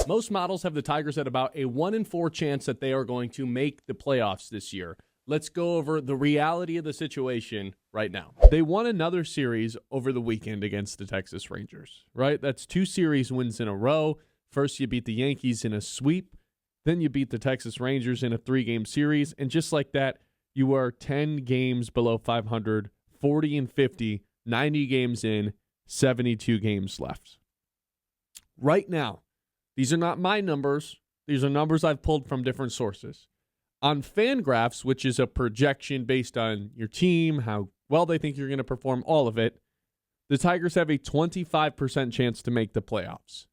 Most models have the Tigers at about a 1 in 4 chance that they are going to make the playoffs this year. Let's go over the reality of the situation right now. They won another series over the weekend against the Texas Rangers, right? That's 2 series wins in a row. First, you beat the Yankees in a sweep. Then you beat the Texas Rangers in a 3-game series. And just like that, you are 10 games below 500, 40 and 50, 90 games in, 72 games left. Right now, these are not my numbers. These are numbers I've pulled from different sources. On Fangraphs, which is a projection based on your team, how well they think you're going to perform, all of it, the Tigers have a 25% chance to make the playoffs.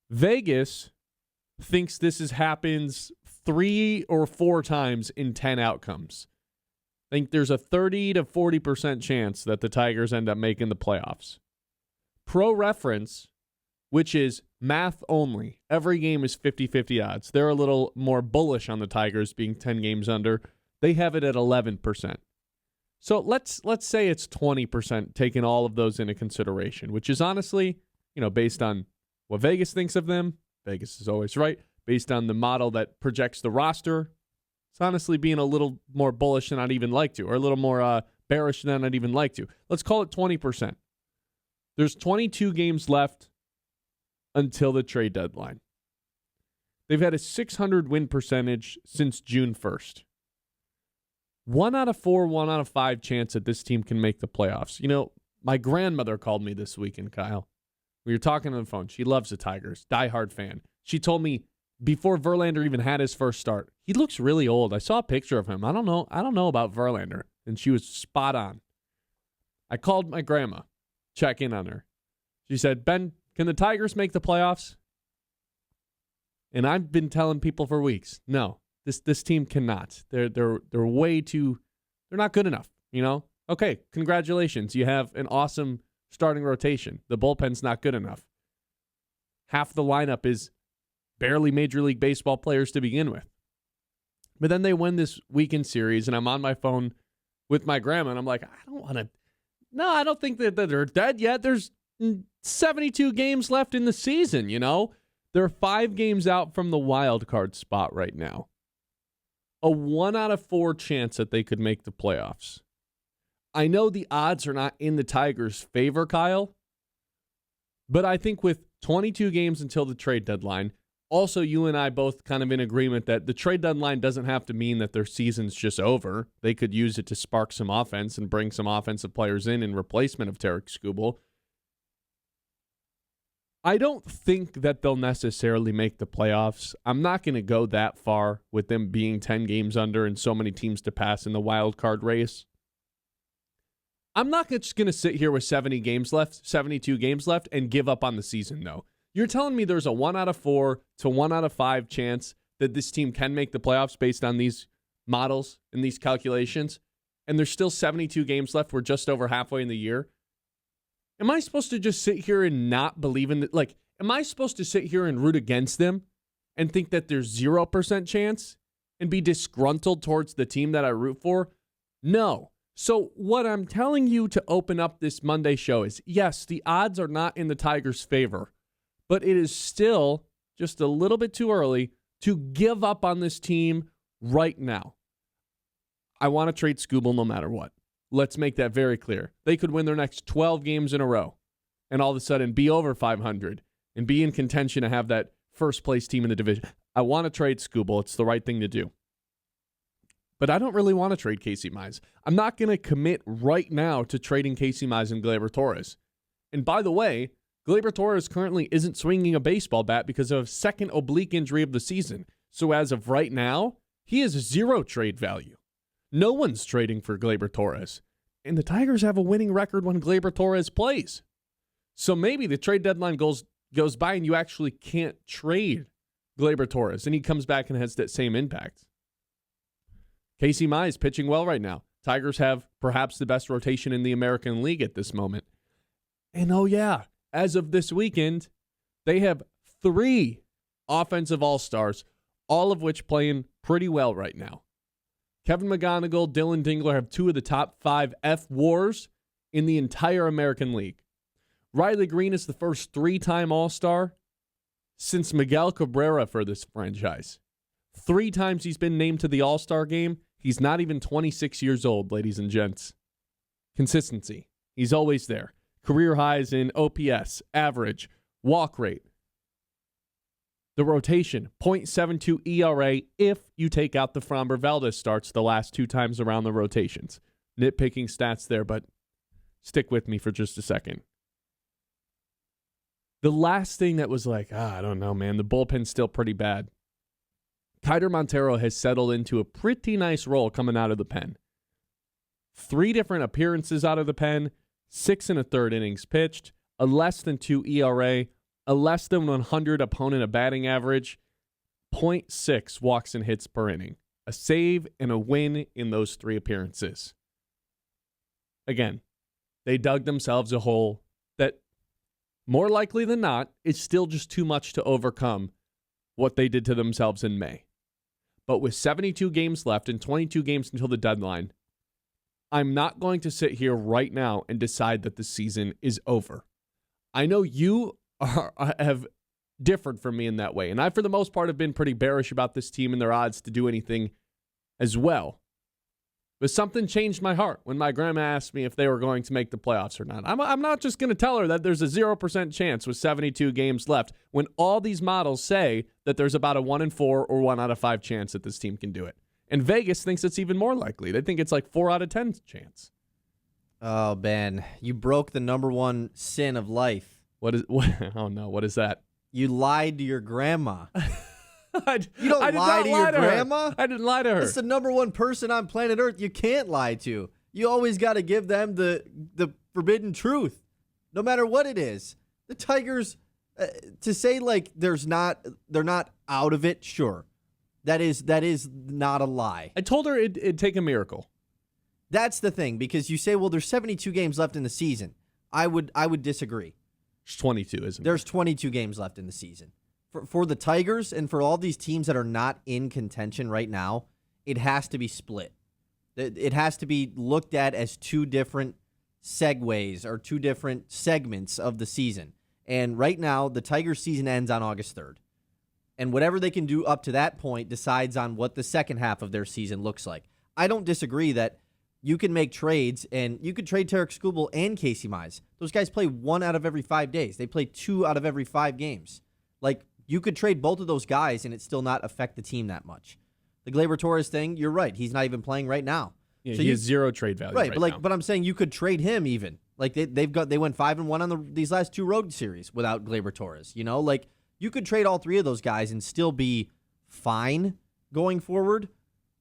Vegas thinks happens 3 or 4 times in 10 outcomes. I think there's a 30 to 40% chance that the Tigers end up making the playoffs. Pro Reference, which is math only, every game is 50-50 odds. They're a little more bullish on the Tigers being 10 games under. They have it at 11%. So let's say it's 20%, taking all of those into consideration, which is honestly, based on what Vegas thinks of them. Vegas is always right. Based on the model that projects the roster, it's honestly being a little more bullish than I'd even like to, or a little more bearish than I'd even like to. Let's call it 20%. There's 22 games left until the trade deadline. They've had a 600 win percentage since June 1st. 1 out of 4, 1 out of 5 chance that this team can make the playoffs. My grandmother called me this weekend, Kyle. We were talking on the phone. She loves the Tigers, diehard fan. She told me before Verlander even had his first start, he looks really old. I saw a picture of him. I don't know about Verlander. And she was spot on. I called my grandma, check in on her. She said, Ben, can the Tigers make the playoffs? And I've been telling people for weeks, no, this team cannot. They're way too, they're not good enough, Okay, congratulations. You have an awesome starting rotation. The bullpen's not good enough. Half the lineup is barely Major League Baseball players to begin with. But then they win this weekend series, and I'm on my phone with my grandma, and I'm like, I don't think that they're dead yet. There's 72 games left in the season, They're 5 games out from the wild card spot right now. A 1 out of 4 chance that they could make the playoffs. I know the odds are not in the Tigers' favor, Kyle, but I think with 22 games until the trade deadline, also you and I both kind of in agreement that the trade deadline doesn't have to mean that their season's just over. They could use it to spark some offense and bring some offensive players in replacement of Tarek Skubal. I don't think that they'll necessarily make the playoffs. I'm not going to go that far with them being 10 games under and so many teams to pass in the wild card race. I'm not just going to sit here with 72 games left, and give up on the season, though. You're telling me there's a 1 out of 4 to 1 out of 5 chance that this team can make the playoffs based on these models and these calculations, and there's still 72 games left. We're just over halfway in the year. Am I supposed to just sit here and not believe in it? Am I supposed to sit here and root against them and think that there's 0% chance and be disgruntled towards the team that I root for? No. So what I'm telling you to open up this Monday show is, yes, the odds are not in the Tigers' favor, but it is still just a little bit too early to give up on this team right now. I want to trade Skubal no matter what. Let's make that very clear. They could win their next 12 games in a row and all of a sudden be over 500 and be in contention to have that first place team in the division. I want to trade Skubal. It's the right thing to do. But I don't really want to trade Casey Mize. I'm not going to commit right now to trading Casey Mize and Gleyber Torres. And by the way, Gleyber Torres currently isn't swinging a baseball bat because of a second oblique injury of the season. So as of right now, he has 0 trade value. No one's trading for Gleyber Torres. And the Tigers have a winning record when Gleyber Torres plays. So maybe the trade deadline goes by and you actually can't trade Gleyber Torres. And he comes back and has that same impact. Casey Mize pitching well right now. Tigers have perhaps the best rotation in the American League at this moment. And oh yeah, as of this weekend, they have 3 offensive all-stars, all of which playing pretty well right now. Kevin McGonigal, Dylan Dingler have 2 of the top 5 F-WARs in the entire American League. Riley Green is the first 3-time All-Star. since Miguel Cabrera for this franchise. 3 times he's been named to the All-Star game. He's not even 26 years old, ladies and gents. Consistency. He's always there. Career highs in OPS, average, walk rate. The rotation, .72 ERA if you take out the Framber Valdez starts the last 2 times around the rotations. Nitpicking stats there, but stick with me for just a second. The last thing that was like, I don't know, man, the bullpen's still pretty bad. Kiter Montero has settled into a pretty nice role coming out of the pen. 3 different appearances out of the pen, 6 1/3 innings pitched, a less than 2 ERA, a less than 100 opponent of batting average, .6 walks and hits per inning, a save and a win in those 3 appearances. Again, they dug themselves a hole that more likely than not is still just too much to overcome what they did to themselves in May. But with 72 games left and 22 games until the deadline, I'm not going to sit here right now and decide that the season is over. I know you have differed from me in that way, and I, for the most part, have been pretty bearish about this team and their odds to do anything as well. But something changed my heart when my grandma asked me if they were going to make the playoffs or not. I'm not just going to tell her that there's a 0% chance with 72 games left when all these models say that there's about a 1 in 4 or 1 out of 5 chance that this team can do it. And Vegas thinks it's even more likely. They think it's like 4 out of 10 chance. Oh, Ben, you broke the number one sin of life. Oh, no, what is that? You lied to your grandma. You don't I did lie not to your her. grandma? I didn't lie to her. It's the number one person on planet Earth you can't lie to. You always got to give them the forbidden truth, no matter what it is. The Tigers, to say like they're not out of it, sure. That is not a lie. I told her it'd take a miracle. That's the thing, because you say, well, there's 72 games left in the season. I would disagree. It's 22, isn't it? There's 22 games left in the season. For the Tigers and for all these teams that are not in contention right now, it has to be split. It has to be looked at as 2 different segues or 2 different segments of the season. And right now, the Tigers season ends on August 3rd. And whatever they can do up to that point decides on what the second half of their season looks like. I don't disagree that you can make trades, and you could trade Tarek Skubal and Casey Mize. Those guys play 1 out of every 5 days. They play 2 out of every 5 games. Like, you could trade both of those guys and it still not affect the team that much. The Gleyber Torres thing, you're right. He's not even playing right now. Yeah, so he has 0 trade value right now. But I'm saying you could trade him even. Like, they went 5-1 on these last 2 road series without Gleyber Torres. You know, like, you could trade all 3 of those guys and still be fine going forward.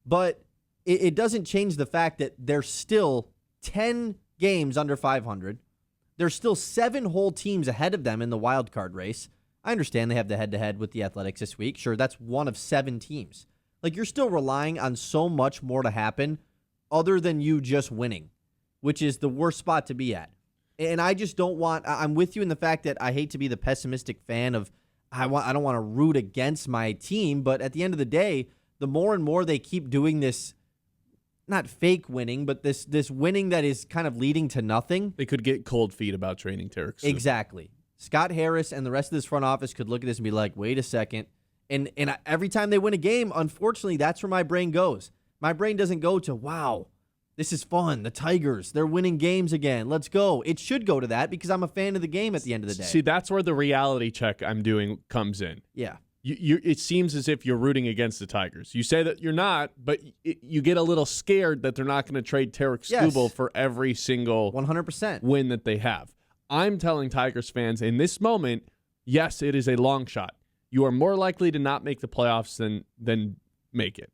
But it doesn't change the fact that there's still 10 games under 500. There's still 7 whole teams ahead of them in the wild card race. I understand they have the head-to-head with the Athletics this week. Sure, that's 1 of 7 teams. Like, you're still relying on so much more to happen other than you just winning, which is the worst spot to be at. And I just don't want – I'm with you in the fact that I hate to be the pessimistic fan of I don't want to root against my team, but at the end of the day, the more and more they keep doing this, not fake winning, but this winning that is kind of leading to nothing. They could get cold feet about trading Tarek Skubal. Exactly. Scott Harris and the rest of this front office could look at this and be like, wait a second. And every time they win a game, unfortunately, that's where my brain goes. My brain doesn't go to, wow, this is fun. The Tigers, they're winning games again. Let's go. It should go to that because I'm a fan of the game at the end of the day. See, that's where the reality check I'm doing comes in. Yeah. It seems as if you're rooting against the Tigers. You say that you're not, but you get a little scared that they're not going to trade Tarek Skubal for every single 100% win that they have. I'm telling Tigers fans in this moment, yes, it is a long shot. You are more likely to not make the playoffs than make it.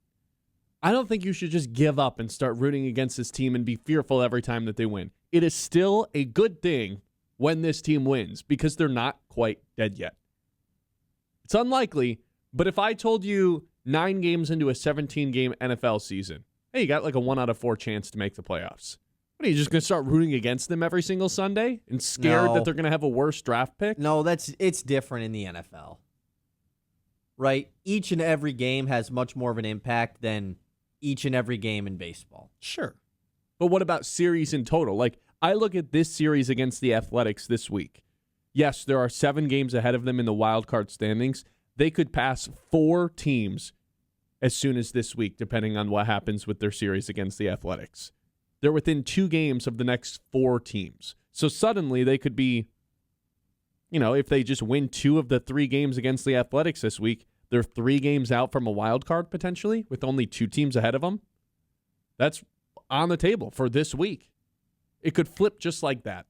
I don't think you should just give up and start rooting against this team and be fearful every time that they win. It is still a good thing when this team wins because they're not quite dead yet. It's unlikely, but if I told you 9 games into a 17-game NFL season, hey, you got like a 1 out of 4 chance to make the playoffs. What, are you just going to start rooting against them every single Sunday and scared that they're going to have a worse draft pick? No, it's different in the NFL. Right? Each and every game has much more of an impact than each and every game in baseball. Sure. But what about series in total? Like, I look at this series against the Athletics this week. yes, there are 7 games ahead of them in the wild card standings. They could pass 4 teams as soon as this week, depending on what happens with their series against the Athletics. They're within 2 games of the next 4 teams. So suddenly they could be, if they just win 2 of the 3 games against the Athletics this week, they're 3 games out from a wild card potentially with only 2 teams ahead of them. That's on the table for this week. It could flip just like that.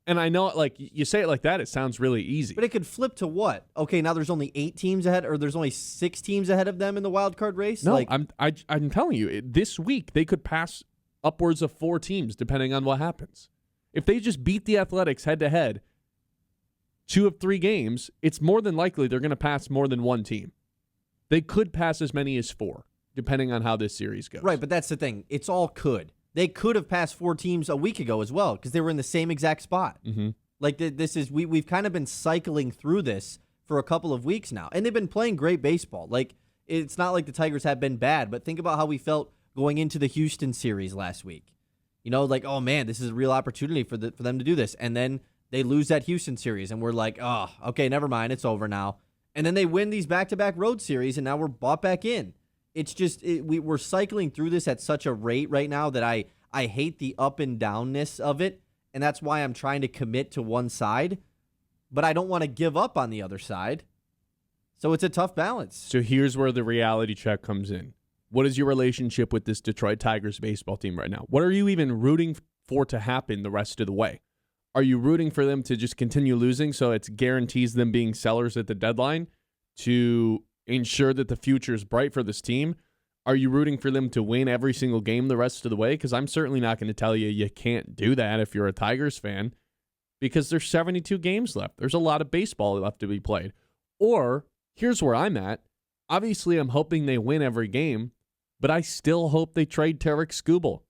And I know, like, you say it like that, it sounds really easy. But it could flip to what? Okay, now there's only 8 teams ahead, or there's only 6 teams ahead of them in the wild card race? No, I'm telling you, this week they could pass upwards of 4 teams depending on what happens. If they just beat the Athletics head-to-head 2 of 3 games, it's more than likely they're going to pass more than 1 team. They could pass as many as 4, depending on how this series goes. Right, but that's the thing. It's all could. They could have passed 4 teams a week ago as well because they were in the same exact spot. Mm-hmm. Like this is we've kind of been cycling through this for a couple of weeks now, and they've been playing great baseball. Like it's not like the Tigers have been bad, but think about how we felt going into the Houston series last week. Like, oh man, this is a real opportunity for them to do this, and then they lose that Houston series, and we're like, oh, okay, never mind, it's over now. And then they win these back-to-back road series, and now we're bought back in. It's just we're cycling through this at such a rate right now that I hate the up and downness of it, and that's why I'm trying to commit to one side, but I don't want to give up on the other side. So it's a tough balance. So here's where the reality check comes in. What is your relationship with this Detroit Tigers baseball team right now? What are you even rooting for to happen the rest of the way? Are you rooting for them to just continue losing so it guarantees them being sellers at the deadline to ensure that the future is bright for this team? Are you rooting for them to win every single game the rest of the way? Because I'm certainly not going to tell you can't do that if you're a Tigers fan, because there's 72 games left. There's a lot of baseball left to be played. Or here's where I'm at. Obviously, I'm hoping they win every game, but I still hope they trade Tarek Skubal.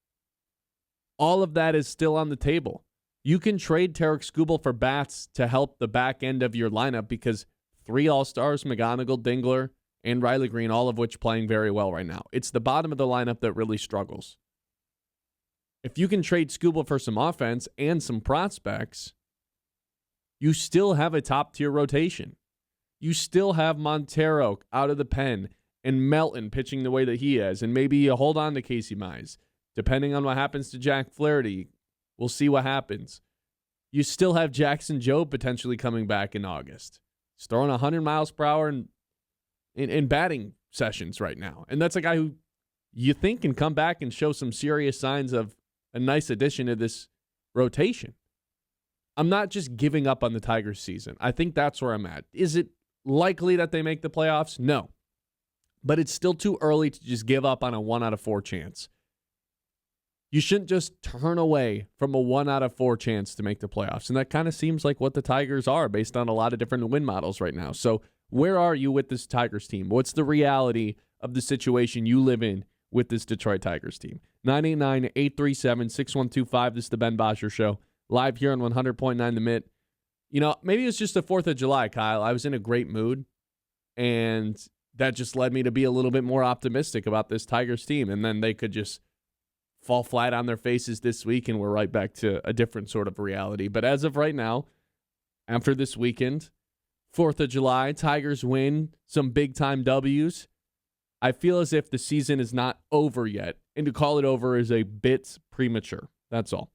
All of that is still on the table. You can trade Tarek Skubal for bats to help the back end of your lineup because 3 All-Stars, McGonigal, Dingler, and Riley Green, all of which playing very well right now. It's the bottom of the lineup that really struggles. If you can trade Skubal for some offense and some prospects, you still have a top-tier rotation. You still have Montero out of the pen and Melton pitching the way that he is, and maybe you hold on to Casey Mize. Depending on what happens to Jack Flaherty, we'll see what happens. You still have Jackson Jobe potentially coming back in August. He's throwing 100 miles per hour in batting sessions right now. And that's a guy who you think can come back and show some serious signs of a nice addition to this rotation. I'm not just giving up on the Tigers season. I think that's where I'm at. Is it likely that they make the playoffs? No. But it's still too early to just give up on a 1 out of 4 chance. You shouldn't just turn away from a 1 out of 4 chance to make the playoffs. And that kind of seems like what the Tigers are based on a lot of different win models right now. So where are you with this Tigers team? What's the reality of the situation you live in with this Detroit Tigers team? 989-837-6125. This is the Ben Bosscher Show. Live here on 100.9 The Mitt. Maybe it's just the 4th of July, Kyle. I was in a great mood, and that just led me to be a little bit more optimistic about this Tigers team. And then they could just fall flat on their faces this week, and we're right back to a different sort of reality. But as of right now, after this weekend, 4th of July, Tigers win some big-time W's. I feel as if the season is not over yet, and to call it over is a bit premature. That's all.